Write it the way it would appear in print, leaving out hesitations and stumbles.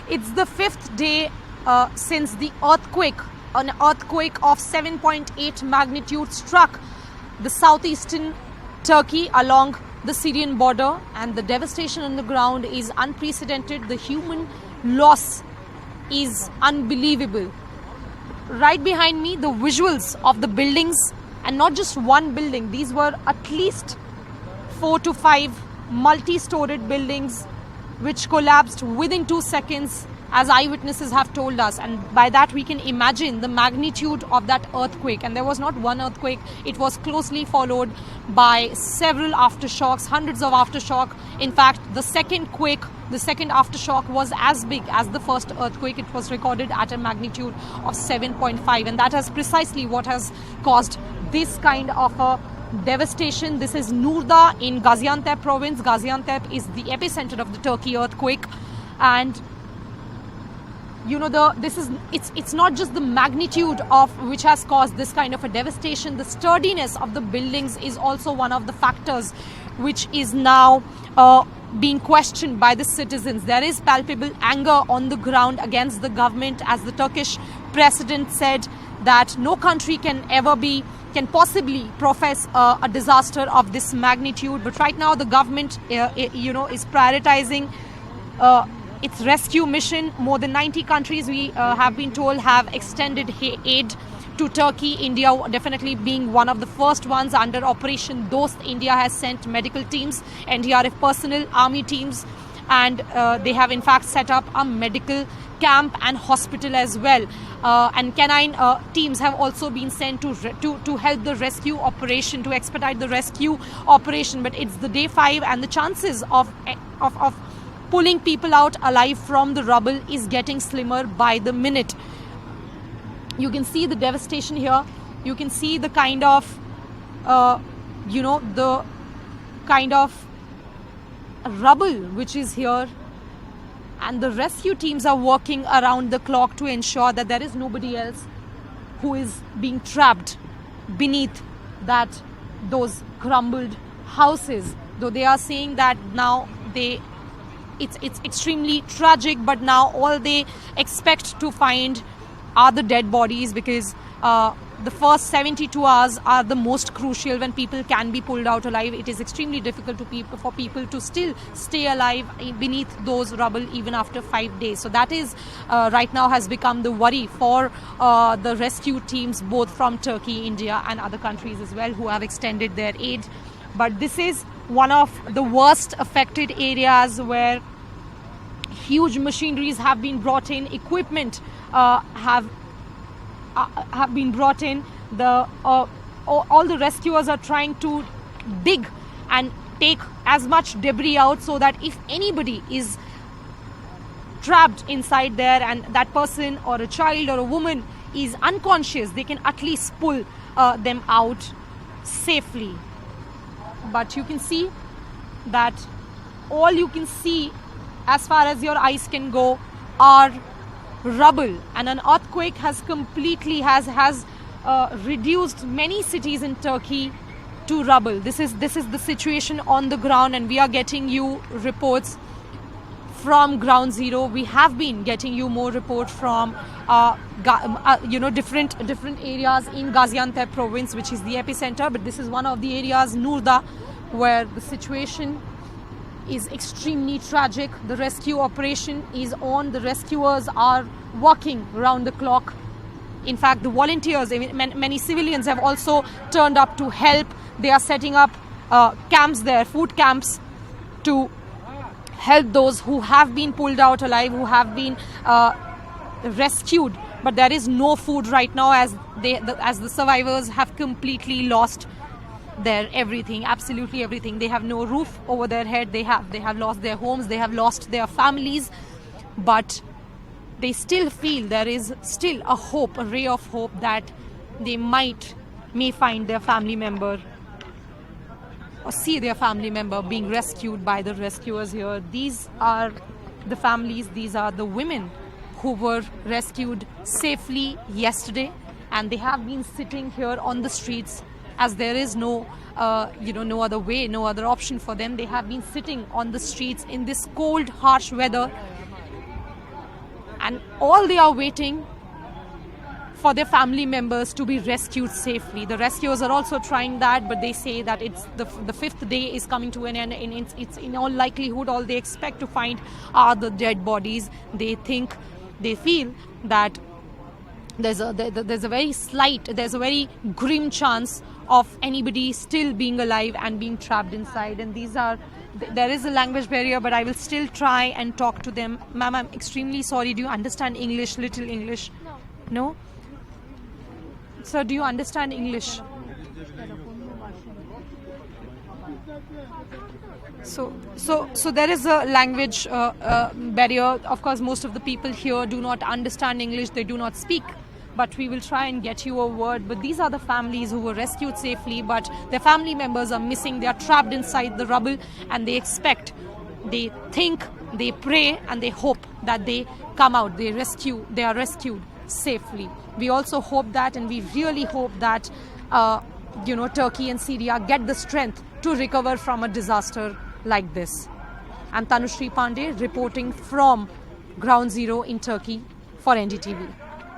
It's the fifth day since the earthquake, an earthquake of 7.8 magnitude struck the southeastern Turkey along the Syrian border, and the devastation on the ground is unprecedented. The human loss is unbelievable. Right behind me, the visuals of the buildings, and not just one building. These were at least 4 to 5 multi-storied buildings which collapsed within 2 seconds, as eyewitnesses have told us. And by that we can imagine the magnitude of that earthquake. And there was not one earthquake, it was closely followed by several aftershocks, hundreds of aftershock. In fact, the second aftershock was as big as the first earthquake. It was recorded at a magnitude of 7.5, and that is precisely what has caused this kind of a devastation. This is Nurda in Gaziantep province. Gaziantep is the epicenter of the Turkey earthquake, and you know, it's not just the magnitude of which has caused this kind of a devastation. The sturdiness of the buildings is also one of the factors which is now being questioned by the citizens. There is palpable anger on the ground against the government, as the Turkish president said that no country can possibly profess a disaster of this magnitude. But right now the government is prioritizing its rescue mission. More than 90 countries, we have been told, have extended aid to Turkey. India definitely being one of the first ones. Under Operation Dost, India has sent medical teams, NDRF personnel, army teams, and they have in fact set up a medical camp and hospital as well. And canine teams have also been sent to help the rescue operation, to expedite the rescue operation. But it's the day 5, and the chances of pulling people out alive from the rubble is getting slimmer by the minute. You can see the devastation here. You can see the kind of the kind of rubble which is here, and the rescue teams are working around the clock to ensure that there is nobody else who is being trapped beneath those crumbled houses. Though they are saying that now it's extremely tragic, but now all they expect to find are the dead bodies, because the first 72 hours are the most crucial when people can be pulled out alive. It is extremely difficult for people to still stay alive beneath those rubble even after 5 days. So that is right now has become the worry for the rescue teams, both from Turkey, India and other countries as well, who have extended their aid. But this is one of the worst affected areas where huge machineries have been brought in, equipment have been brought in. All the rescuers are trying to dig and take as much debris out, so that if anybody is trapped inside there and that person or a child or a woman is unconscious, they can at least pull them out safely. But you can see that all you can see as far as your eyes can go are rubble, and an earthquake has completely reduced many cities in Turkey to rubble. This is the situation on the ground, and we are getting you reports from ground zero. We have been getting you more reports from different areas in Gaziantep province, which is the epicenter. But this is one of the areas, Nurda, where the situation is extremely tragic. The rescue operation is on. The rescuers are working round the clock. In fact, the volunteers, many civilians have also turned up to help. They are setting up camps there, food camps, to help those who have been pulled out alive, who have been rescued. But there is no food right now, as the survivors have completely lost their everything, absolutely everything. They have no roof over their head. They have lost their homes. They have lost their families. But they still feel there is still a hope, a ray of hope, that they may find their family member or see their family member being rescued by the rescuers here. These are the families, these are the women who were rescued safely yesterday, and they have been sitting here on the streets, as there is no other way, no other option for them. They have been sitting on the streets in this cold, harsh weather, and all they are waiting for their family members to be rescued safely. The rescuers are also trying that, but they say that it's the fifth day is coming to an end, and it's in all likelihood all they expect to find are the dead bodies. They feel that there's a very grim chance of anybody still being alive and being trapped inside. And there is a language barrier, but I will still try and talk to them. Ma'am, I'm extremely sorry. Do you understand English? Little English? No? Sir, do you understand English? So there is a language barrier. Of course, most of the people here do not understand English. They do not speak. But we will try and get you a word. But these are the families who were rescued safely, but their family members are missing. They are trapped inside the rubble, and they think, they pray, and they hope that they come out. They are rescued safely. We also hope that, and we really hope that Turkey and Syria get the strength to recover from a disaster like this. I'm Tanushree Pandey reporting from Ground Zero in Turkey for NDTV.